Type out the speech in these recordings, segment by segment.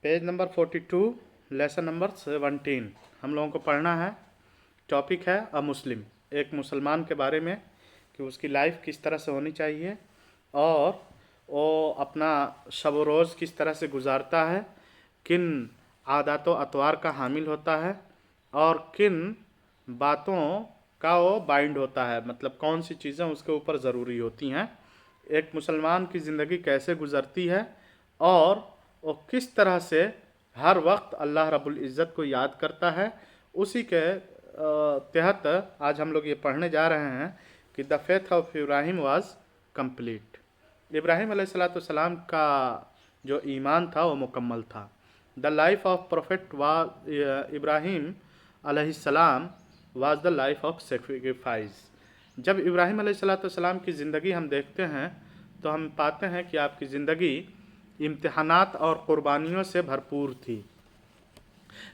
Page number 42, lesson number 17 हम लोगों को पढ़ना है। टॉपिक है अ मुस्लिम, एक मुसलमान के बारे में कि उसकी लाइफ किस तरह से होनी चाहिए और वो अपना शब व रोज़ किस तरह से गुजारता है, किन आदत व अतवार का हामिल होता है और किन बातों का वो बाइंड होता है, मतलब कौन सी चीज़ें उसके ऊपर ज़रूरी होती हैं। एक मुसलमान की ज़िंदगी कैसे गुज़रती है और वो किस तरह से हर वक्त अल्लाह रब्बुल इज़्ज़त को याद करता है, उसी के तहत आज हम लोग ये पढ़ने जा रहे हैं कि the faith of Ibrahim was complete. Ibrahim अलैहिस्सलाम का जो ईमान था वो मुकम्मल था। The life of prophet was Ibrahim अलैहिस्सलाम was the life of sacrifice. जब इब्राहिम अलैहिस्सलाम की ज़िंदगी हम देखते हैं तो हम पाते हैं कि आपकी ज़िंदगी इम्तिहानात और क़ुरबानियों से भरपूर थी।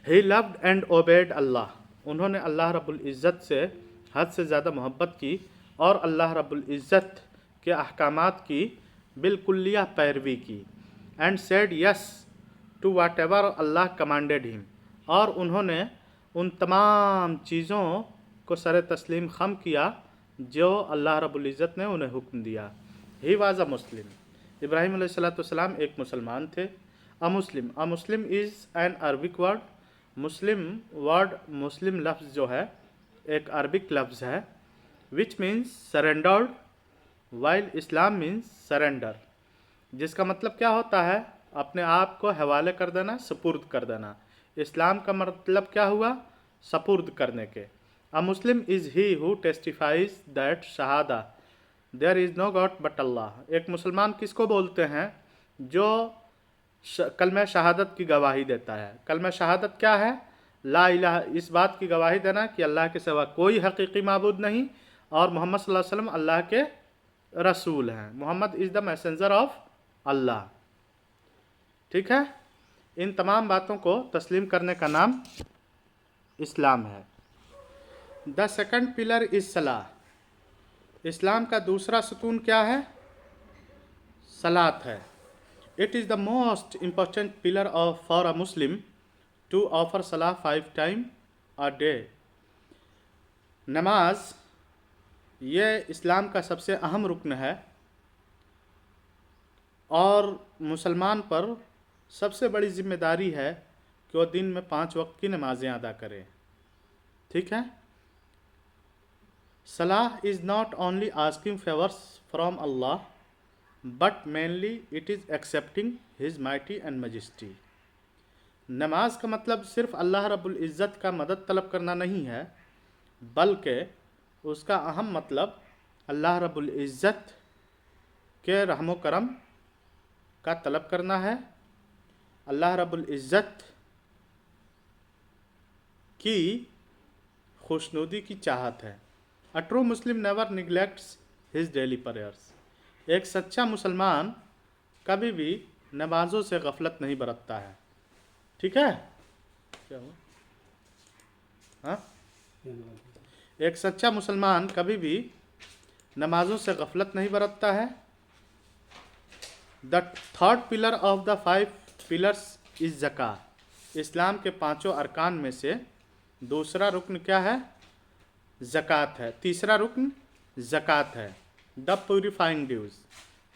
ही लव्ड एंड ओबेड अल्लाह, उन्होंने अल्लाह रब्बुल इज़्ज़त से हद से ज़्यादा मोहब्बत की और अल्लाह रब्बुल इज़्ज़त के अहकामात की बिल्कुलिया पैरवी की। And said yes to whatever Allah commanded him, और उन्होंने उन तमाम चीज़ों को सर तस्लीम खम किया जो अल्लाह रब्बुल इज़्ज़त ने उन्हें हुक्म दिया। ही वाज अ मुस्लिम, इब्राहिम अलैहिस्सलाम एक मुसलमान थे। अ Muslim is an Arabic word, मुस्लिम लफ्ज़ जो है एक अरबिक लफ्ज़ है, which means surrendered, while Islam means surrender, जिसका मतलब क्या होता है, अपने आप को हवाले कर देना, सपुर्द कर देना। इस्लाम का मतलब क्या हुआ, सपुर्द करने के। A Muslim is he who testifies that shahada there is no god but Allah. एक मुसलमान किसको बोलते हैं, जो कलमा शहादत की गवाही देता है। कलमा शहादत क्या है, ला इलाहा, इस बात की गवाही देना कि अल्लाह के सिवा कोई हकीकी माबूद नहीं और मोहम्मद सल्लल्लाहु अलैहि वसल्लम अल्लाह के रसूल हैं। Mohammad is the messenger of Allah. ठीक है, इन तमाम बातों को तस्लीम करने का नाम इस्लाम है। द सेकंड पिलर इज़ सलाह, इस्लाम का दूसरा सुकून क्या है, सलात है। It is the most important pillar of for a Muslim to offer सलाह 5 टाइम अ डे। नमाज ये इस्लाम का सबसे अहम रुकन है और मुसलमान पर सबसे बड़ी ज़िम्मेदारी है कि वो दिन में 5 वक्त की नमाज़ें अदा करे। ठीक है, salah is not only asking favours from Allah but mainly it is accepting his mighty and majesty. नमाज का मतलब सिर्फ अल्लाह रब्बुल इज़्ज़त का मदद तलब करना नहीं है, बल्कि उसका अहम मतलब अल्लाह रब्बुल इज़्ज़त के रहमो करम का तलब करना है, अल्लाह रब्बुल इज़्ज़त की खुशनुदी की चाहत है। A true Muslim never neglects his daily prayers, एक सच्चा मुसलमान कभी भी नमाज़ों से गफलत नहीं बरतता है। ठीक है, क्या हुआ, हाँ, एक सच्चा मुसलमान कभी भी नमाज़ों से गफलत नहीं बरतता है। The third pillar of the 5 pillars is zakah, Islam के 5 अरकान में से दूसरा रुकन क्या है, ज़कात है। तीसरा रुकन ज़कात है। द प्यूरिफाइंग ड्यूज,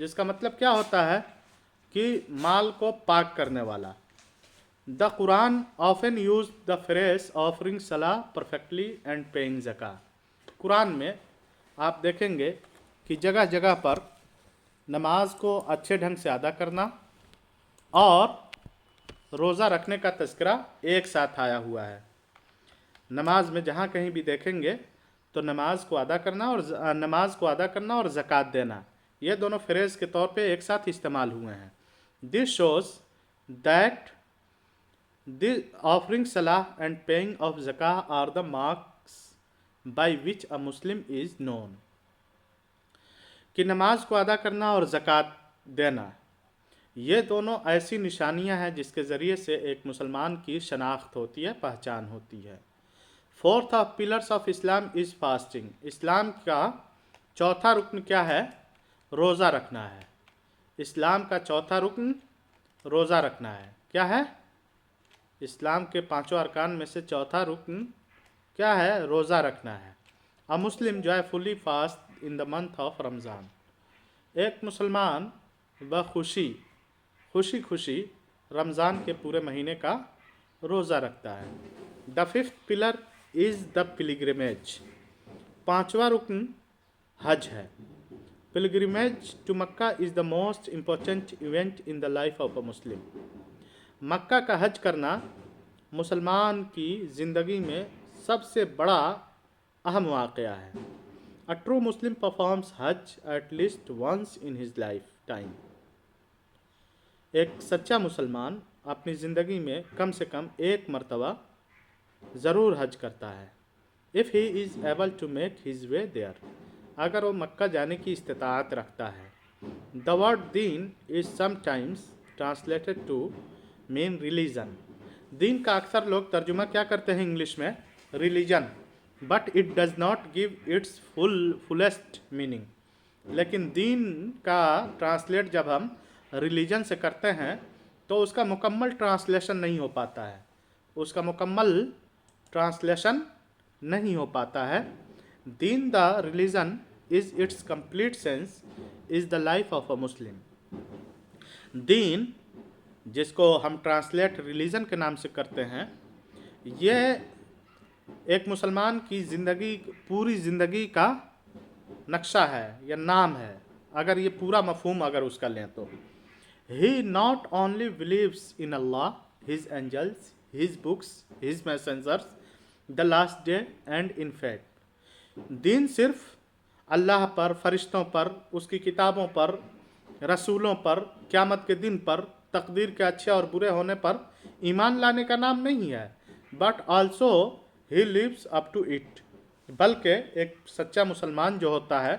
जिसका मतलब क्या होता है कि माल को पाक करने वाला। The Quran often use the phrase offering salah perfectly and paying zakah. Quran में आप देखेंगे कि जगह जगह पर नमाज को अच्छे ढंग से अदा करना और रोज़ा रखने का तज़किरा एक साथ आया हुआ है। नमाज में जहाँ कहीं भी देखेंगे तो नमाज को अदा करना और ज़कात देना, ये दोनों फ्रेज के तौर पे एक साथ इस्तेमाल हुए हैं। This shows that the offering salah and paying of zakah are the marks by which a Muslim is known, कि नमाज को अदा करना और ज़कात देना ये दोनों ऐसी निशानियां हैं जिसके ज़रिए से एक मुसलमान की शनाख्त होती है, पहचान होती है। Fourth of pillars of Islam is fasting, Islam का चौथा रुकन क्या है, रोज़ा रखना है। इस्लाम का चौथा रुकन रोज़ा रखना है। क्या है, इस्लाम के पांचों अरकान में से चौथा रुकन क्या है? रोज़ा रखना है। A Muslim joyfully fast in the month of Ramzan. एक मुसलमान खुशी खुशी रमज़ान के पूरे महीने का रोज़ा रखता है। The fifth pillar is the pilgrimage. पांचवा रुकन हज है। Pilgrimage to Mecca is the most important event in the life of a Muslim. Mecca का हज करना मुसलमान की ज़िंदगी में सबसे बड़ा अहम वाक़या है। अ ट्रू मुस्लिम परफॉर्म्स हज at least once in his life time. एक सच्चा मुसलमान अपनी ज़िंदगी में कम से कम एक मरतबा ज़रूर हज करता है। If he is able to make his way there, अगर वो मक्का जाने की इस्तिताअत रखता है। द वर्ड दीन is sometimes translated to mean religion. दीन का अक्सर लोग तर्जुमा क्या करते हैं इंग्लिश में? Religion, but it does not give its fullest meaning. लेकिन दीन का ट्रांसलेट जब हम रिलीजन से करते हैं तो उसका मुकम्मल ट्रांसलेशन नहीं हो पाता है, उसका मुकम्मल ट्रांसलेशन नहीं हो पाता है। Deen the religion is its complete sense is the life of a Muslim. दीन जिसको हम ट्रांसलेट रिलीजन के नाम से करते हैं, यह एक मुसलमान की ज़िंदगी, पूरी ज़िंदगी का नक्शा है या नाम है, अगर ये पूरा मफहूम अगर उसका लें तो। He not only believes in Allah, His angels, His books, His messengers, the last day and in fate. दीन सिर्फ अल्लाह पर, फरिश्तों पर, उसकी किताबों पर, रसूलों पर, क़यामत के दिन पर, तकदीर के अच्छे और बुरे होने पर ईमान लाने का नाम नहीं है, but also he lives up to it. बल्कि एक सच्चा मुसलमान जो होता है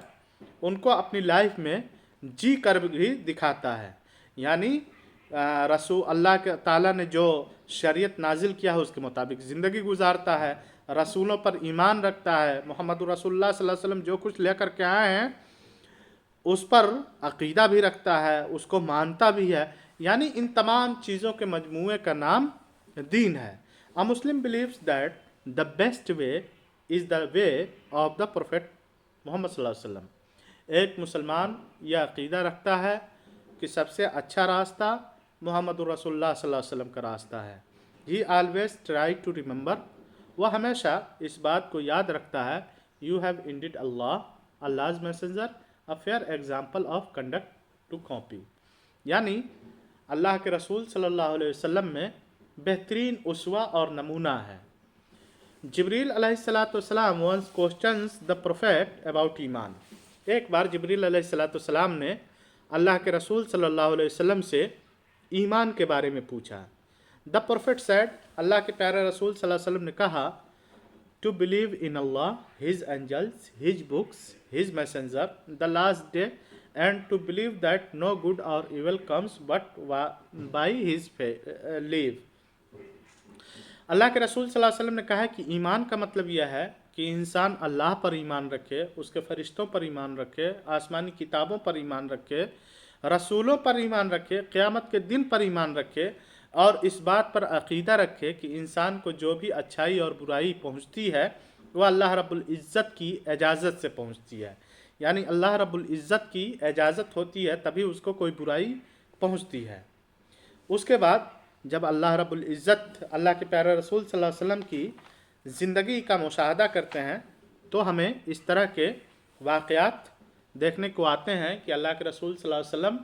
उनको अपनी लाइफ में जी कर भी दिखाता है। यानी रसूल अल्लाह के ताला ने जो शरीयत नाजिल किया है उसके मुताबिक ज़िंदगी गुजारता है, रसूलों पर ईमान रखता है, मोहम्मद रसूलुल्लाह सल्लल्लाहु अलैहि वसल्लम जो कुछ लेकर के आए हैं उस पर अक़ीदा भी रखता है, उसको मानता भी है। यानी इन तमाम चीज़ों के मजमूए का नाम दीन है। A Muslim believes that the best way is the way of the prophet Mohammad सल्लल्लाहु अलैहि वसल्लम। एक मुसलमान यह अक़ीदा रखता है कि सबसे अच्छा रास्ता मोहम्मद रसूलुल्लाह सल्लल्लाहु अलैहि वसल्लम का रास्ता है। He always try to remember, वह हमेशा इस बात को याद रखता है, you have indeed Allah Allah's messenger a fair example of conduct to copy. यानी अल्लाह के रसूल सल्लल्लाहु अलैहि वसल्लम में बेहतरीन उसवा और नमूना है। जिब्रील अलैहिस्सलाम once questions the prophet about iman. एक बार जिब्रील अलैहिस्सलाम ने अल्लाह के रसूल सल्लल्लाहु अलैहि वसल्लम से ईमान के बारे में पूछा। द प्रोफेट सेड, अल्लाह के प्यारे रसूल सल्लल्लाहु अलैहि वसल्लम ने कहा, to believe in Allah, his angels, his books, his messenger, the last day, and to believe that no good or evil comes but by his leave. Allah के रसूल सल्लल्लाहु अलैहि वसल्लम ने कहा कि ईमान का मतलब यह है कि इंसान अल्लाह पर ईमान रखे, उसके फरिश्तों पर ईमान रखे, आसमानी किताबों पर ईमान रखे, रसूलों पर ईमान रखे, क़यामत के दिन पर ईमान रखे, और इस बात पर अक़ीदा रखे कि इंसान को जो भी अच्छाई और बुराई पहुँचती है वह अल्लाह रब्बुल इज़्ज़त की इजाज़त से पहुँचती है। यानी अल्लाह रब्बुल इज़्ज़त की इजाज़त होती है तभी उसको कोई बुराई पहुँचती है। उसके बाद जब अल्लाह रब्बुल इज़्ज़त, अल्लाह के प्यारे रसूल सल्लल्लाहु अलैहि वसल्लम की ज़िंदगी का मुशाहदा करते हैं तो हमें इस तरह के वाक़यात देखने को आते हैं कि अल्लाह के रसूल सल्लल्लाहु अलैहि वसल्लम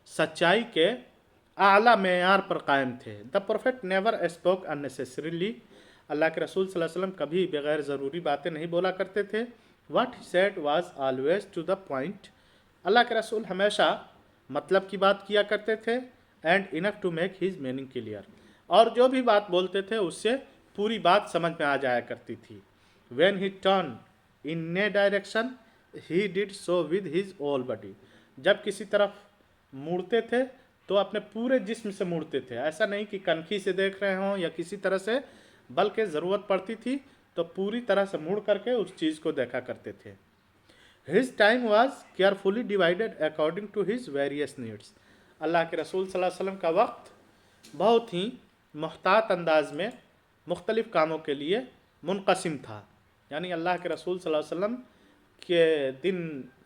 सच्चाई के आला मेयार पर कायम थे। The prophet never spoke unnecessarily. Allah के रसूल सल्लल्लाहु अलैहि वसल्लम कभी बगैर ज़रूरी बातें नहीं बोला करते थे। What he said was always to the point. Allah के रसूल हमेशा मतलब की बात किया करते थे, and enough to make his meaning clear. और जो भी बात बोलते थे उससे पूरी बात समझ में आ जाया करती थी। When he turn in A direction he did so with his all body. जब किसी तरफ मुड़ते थे तो अपने पूरे जिस्म से मुड़ते थे, ऐसा नहीं कि कनखी से देख रहे हों या किसी तरह से, बल्कि ज़रूरत पड़ती थी तो पूरी तरह से मुड़ करके उस चीज़ को देखा करते थे। His time was carefully divided according to his various needs. Allah के रसूल सल्लल्लाहु अलैहि वसल्लम का वक्त बहुत ही मुहतात अंदाज में मुख्तलिफ़ कामों के लिए मुनक़सिम था। यानी अल्लाह के रसूल सल्लल्लाहु अलैहि वसल्लम के दिन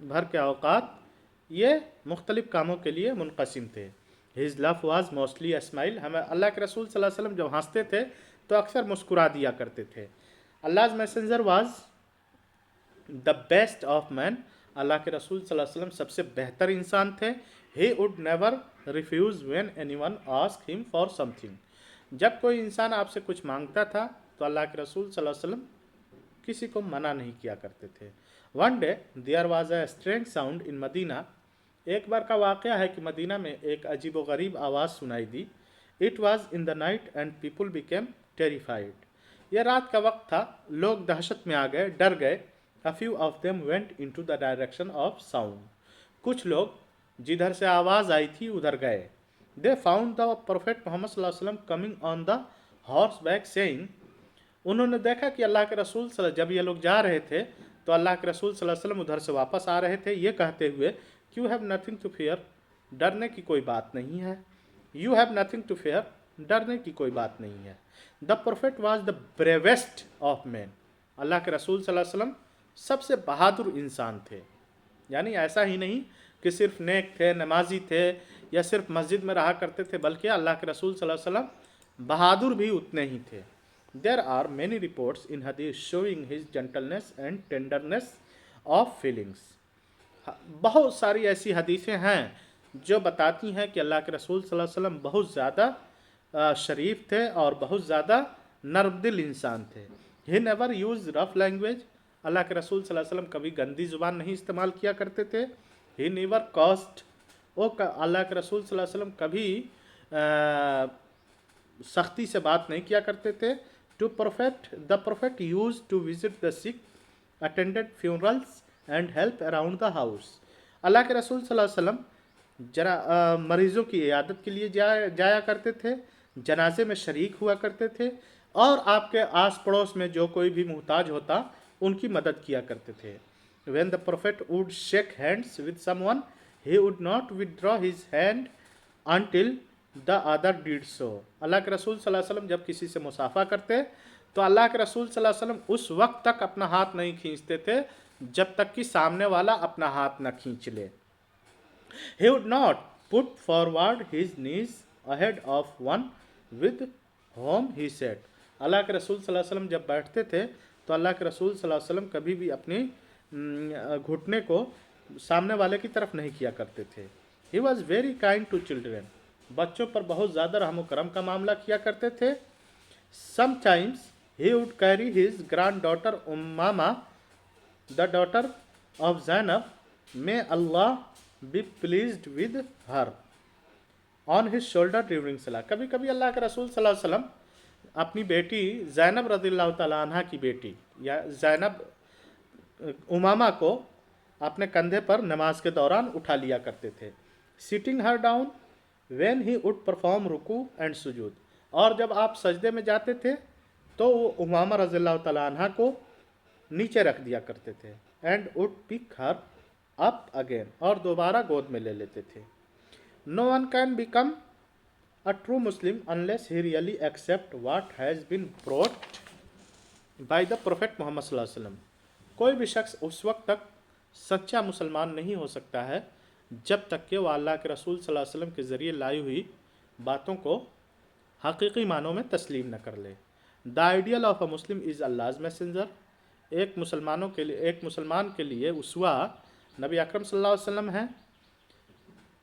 भर के औक़ात ये मुख्तलिफ़ कामों के लिए मुनक़सिम थे। His love was mostly a smile, हमें अल्लाह के रसूल सल्लल्लाहु अलैहि वसल्लम जब हंसते थे तो अक्सर मुस्कुरा दिया करते थे। Allah messenger was the best of man, Allah के रसूल सल्लल्लाहु अलैहि वसल्लम सबसे बेहतर इंसान थे। He would never refuse when anyone ask him for something, जब कोई इंसान आपसे कुछ मांगता था तो अल्लाह के रसूल सल्लल्लाहु अलैहि वसल्लम किसी को मना नहीं किया करते थे। One day there was a strange sound in Medina, एक बार का वाक़या है कि मदीना में एक अजीब व गरीब आवाज़ सुनाई दी। It was in the night and people became terrified, यह रात का वक्त था, लोग दहशत में आ गए, डर गए। A few of them went into the direction of sound, कुछ लोग जिधर से आवाज़ आई थी उधर गए। They found the prophet Mohammad सल्लल्लाहु अलैहि वसल्लम coming on the horse back saying, उन्होंने देखा कि अल्लाह के रसूल जब ये लोग जा रहे थे तो अल्लाह के रसूल सल्लल्लाहु अलैहि वसल्लम उधर से वापस आ रहे थे, ये कहते हुए कि you have nothing to fear, डरने की कोई बात नहीं है। You have nothing to fear, डरने की कोई बात नहीं है। The prophet was the bravest of man, Allah के रसूल सल्लल्लाहु अलैहि वसल्लम सबसे बहादुर इंसान थे। यानी ऐसा ही नहीं कि सिर्फ नेक थे, नमाजी थे या सिर्फ मस्जिद में रहा करते थे, बल्कि अल्लाह के रसूल सल्लल्लाहु अलैहि वसल्लम बहादुर भी उतने ही थे। There are many reports in hadith showing his gentleness and tenderness of feelings, बहुत सारी ऐसी हदीसें हैं जो बताती हैं कि अल्लाह के रसूल सल्लल्लाहु अलैहि वसल्लम बहुत ज़्यादा शरीफ थे और बहुत ज़्यादा नर्म दिल इंसान थे। He never use rough language, Allah के रसूल सल्लल्लाहु अलैहि वसल्लम कभी गंदी ज़ुबान नहीं इस्तेमाल किया करते थे। ही नेवर कॉस्ट, अल्लाह के रसूल सल्लल्लाहु अलैहि वसल्लम कभी सख्ती से बात नहीं किया करते थे। To prophet the prophet use to visit the sick, attended funerals and help around the house, Allah के रसूल सल्लल्लाहु अलैहि वसल्लम मरीज़ों की इयादत के लिए जाया करते थे, जनाजे में शरीक हुआ करते थे और आपके आस पड़ोस में जो कोई भी मुहताज होता उनकी मदद किया करते थे। When the prophet would shake hands with someone, he would not withdraw his hand until the other did so, अल्लाह के रसूल सल्लल्लाहु अलैहि वसल्लम जब किसी से मुसाफा करते तो अल्लाह के रसूल सल्लल्लाहु अलैहि वसल्लम उस वक्त तक अपना हाथ नहीं खींचते थे जब तक कि सामने वाला अपना हाथ न खींच ले। He would not put forward his knees ahead of one with whom he sat, अल्लाह के रसूल सल्लल्लाहु अलैहि वसल्लम जब बैठते थे तो अल्लाह के रसूल सल्लल्लाहु अलैहि वसल्लम कभी भी अपनी घुटने को सामने वाले की तरफ नहीं किया करते थे। He was very kind to children, बच्चों पर बहुत ज़्यादा रहम करम का मामला किया करते थे। Sometimes he would carry his granddaughter Umamah, the daughter of Zainab, may Allah be pleased with her, on his shoulder during salah, कभी कभी अल्लाह के रसूल सल्लल्लाहु अलैहि वसल्लम अपनी बेटी ज़ैनब रज़ियल्लाहु ताला अन्हा की बेटी या ज़ैनब उमामा को अपने कंधे पर नमाज के दौरान उठा लिया करते थे। Sitting her down when he would perform रुकू एंड सुजूद, और जब आप सजदे में जाते थे तो वो उमामा रज़ियल्लाहु ताला अन्हा को नीचे रख दिया करते थे। And would pick her up again, और दोबारा गोद में ले लेते थे। No one can become a true Muslim unless he really accept what has been brought by the prophet Mohammad सल्लल्लाहु अलैहि वसल्लम, कोई भी शख्स उस वक्त तक सच्चा मुसलमान नहीं हो सकता है जब तक कि वह अल्लाह के रसूल सल्लल्लाहु अलैहि वसल्लम के ज़रिए लाई हुई बातों को हकीकी मानों में तस्लीम न कर ले। The ideal of a Muslim is Allah's messenger, एक मुसलमान के लिए उसवा नबी अकरम सल्लल्लाहु अलैहि वसल्लम है।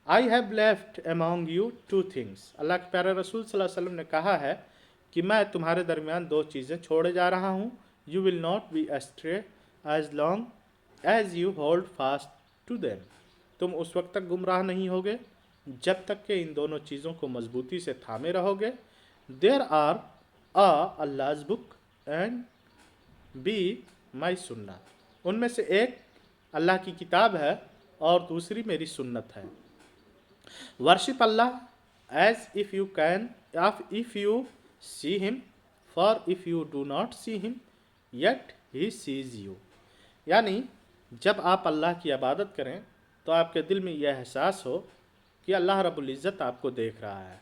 I have left among you two things, Allah के प्यारे रसूल सल्लल्लाहु अलैहि वसल्लम ने कहा है कि मैं तुम्हारे दरमियान दो चीज़ें छोड़े जा रहा हूँ। You will not be astray as long as you hold fast to them, तुम उस वक्त तक गुमराह नहीं होगे जब तक कि इन दोनों चीज़ों को मजबूती से थामे रहोगे। There are Allah's book and be my sunnah, उनमें से एक अल्लाह की किताब है और दूसरी मेरी सुन्नत है। Worship Allah as if you can, if you see him, for if you do not see him yet he sees you, यानी जब आप अल्लाह की इबादत करें तो आपके दिल में यह एहसास हो कि अल्लाह रब्बुल इज़्ज़त आपको देख रहा है,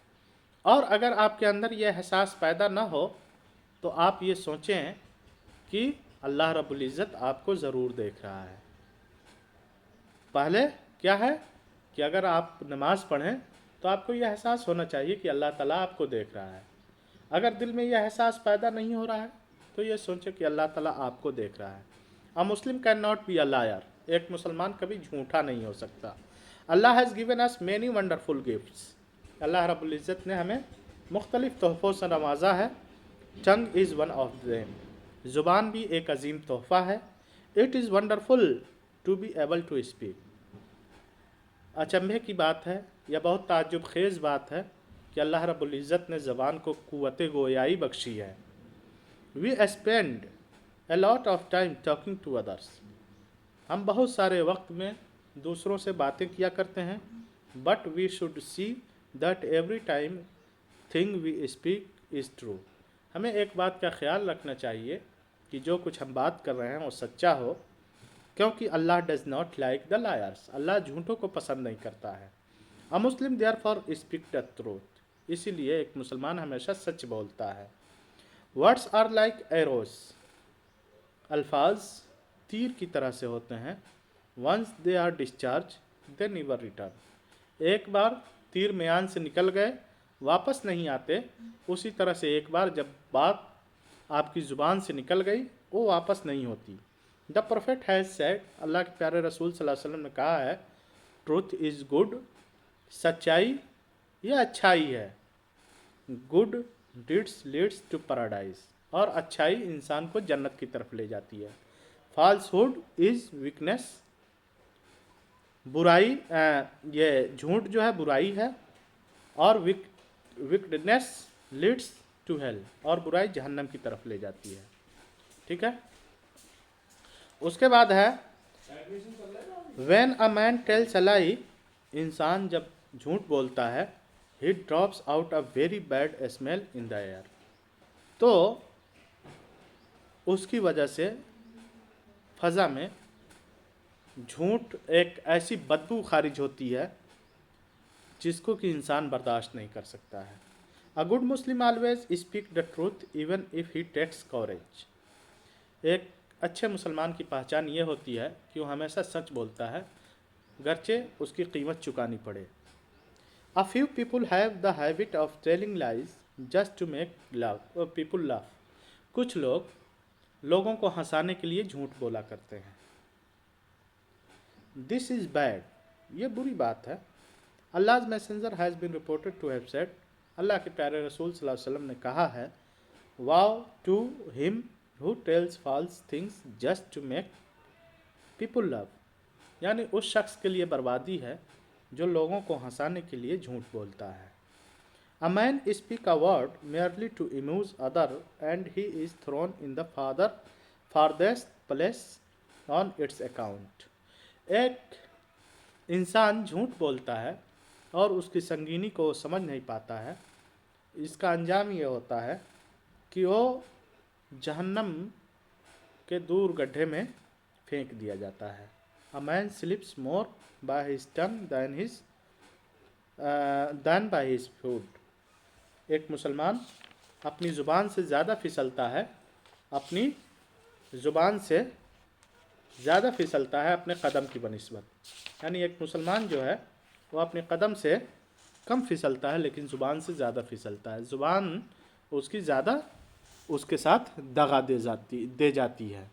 اور اگر آپ کے اندر یہ احساس پیدا نہ ہو تو آپ یہ سوچیں کہ اللہ رب العزت آپ کو ضرور دیکھ رہا ہے۔ پہلے کیا ہے کہ اگر آپ نماز پڑھیں تو آپ کو یہ احساس ہونا چاہیے کہ اللہ تعالیٰ آپ کو دیکھ رہا ہے۔ اگر دل میں یہ احساس پیدا نہیں ہو رہا ہے تو یہ سوچیں کہ اللہ تعالیٰ آپ کو دیکھ رہا ہے۔ A Muslim cannot be a liar. ایک مسلمان کبھی جھوٹا نہیں ہو سکتا۔ اللہ has given us many wonderful gifts. اللہ رب العزت نے ہمیں مختلف تحفوں سے نوازا ہے۔ Tongue is one of them. زبان بھی ایک عظیم تحفہ ہے۔ It is wonderful to be able to speak. اچنبھے کی بات ہے یا بہت تعجب خیز بات ہے کہ اللہ رب العزت نے زبان کو قوت گویائی بخشی ہے۔ We spend a lot of time talking to others. ہم بہت سارے وقت میں دوسروں سے باتیں کیا کرتے ہیں. But we should see that every time thing we speak is true. ہمیں ایک بات کا خیال رکھنا چاہیے کہ جو کچھ ہم بات کر رہے ہیں وہ سچا ہو، کیونکہ اللہ does not like the liars. اللہ جھوٹوں کو پسند نہیں کرتا ہے. A Muslim therefore speaks the truth. اسی لیے ایک مسلمان ہمیشہ سچ بولتا ہے. Words are like arrows. الفاظ تیر کی طرح سے ہوتے ہیں. Once they are discharged, they never return. ایک بار تیر میان سے نکل گئے واپس نہیں آتے. اسی طرح سے ایک بار جب بات آپ کی زبان سے نکل گئی وہ واپس نہیں ہوتی. The Prophet has said, اللہ کے پیارے رسول صلی اللہ علیہ وسلم نے کہا ہے, Truth is good. سچائی یہ اچھائی ہے. Good deeds leads to paradise. اور اچھائی انسان کو جنت کی طرف لے جاتی ہے. Falsehood is weakness. برائی یہ جھوٹ جو ہے برائی ہے. اور wickedness leads to hell. اور برائی جہنم کی طرف لے جاتی ہے. ٹھیک ہے. اس کے بعد ہے when a man tells a lie. انسان جب جھوٹ بولتا ہے he drops out a very bad smell in the air. تو اس کی وجہ سے فضا میں جھوٹ ایک ایسی بدبو خارج ہوتی ہے جس کو کہ انسان برداشت نہیں کر سکتا ہے. A good Muslim always speak the truth even if he takes courage. ایک اچھے مسلمان کی پہچان یہ ہوتی ہے کہ وہ ہمیشہ سچ بولتا ہے گرچہ اس کی قیمت چکانی پڑے. A few people have the habit of telling lies just to make people laugh. کچھ لوگوں کو ہنسانے کے لیے جھوٹ بولا کرتے ہیں. This is bad. یہ بری بات ہے. Allah's messenger has been reported to have said. اللہ کے پیارے رسول صلی اللہ علیہ وسلم نے کہا ہے, Woe to him who tells false things just to make people laugh. یعنی اس شخص کے لیے بربادی ہے جو لوگوں کو ہنسانے کے لیے جھوٹ بولتا ہے. A man speak a word merely to amuse other and he is thrown in the farthest place on its account. ایک انسان جھوٹ بولتا ہے اور اس کی سنگینی کو سمجھ نہیں پاتا ہے. اس کا انجام یہ ہوتا ہے کہ وہ جہنم کے دور گڈھے میں پھینک دیا جاتا ہے. A man slips more by his tongue than by his foot. ایک مسلمان اپنی زبان سے زیادہ پھسلتا ہے اپنے قدم کی بنسبت. یعنی ایک مسلمان جو ہے وہ اپنے قدم سے کم پھسلتا ہے لیکن زبان سے زیادہ پھسلتا ہے. زبان اس کی زیادہ اس کے ساتھ دغا دے جاتی ہے.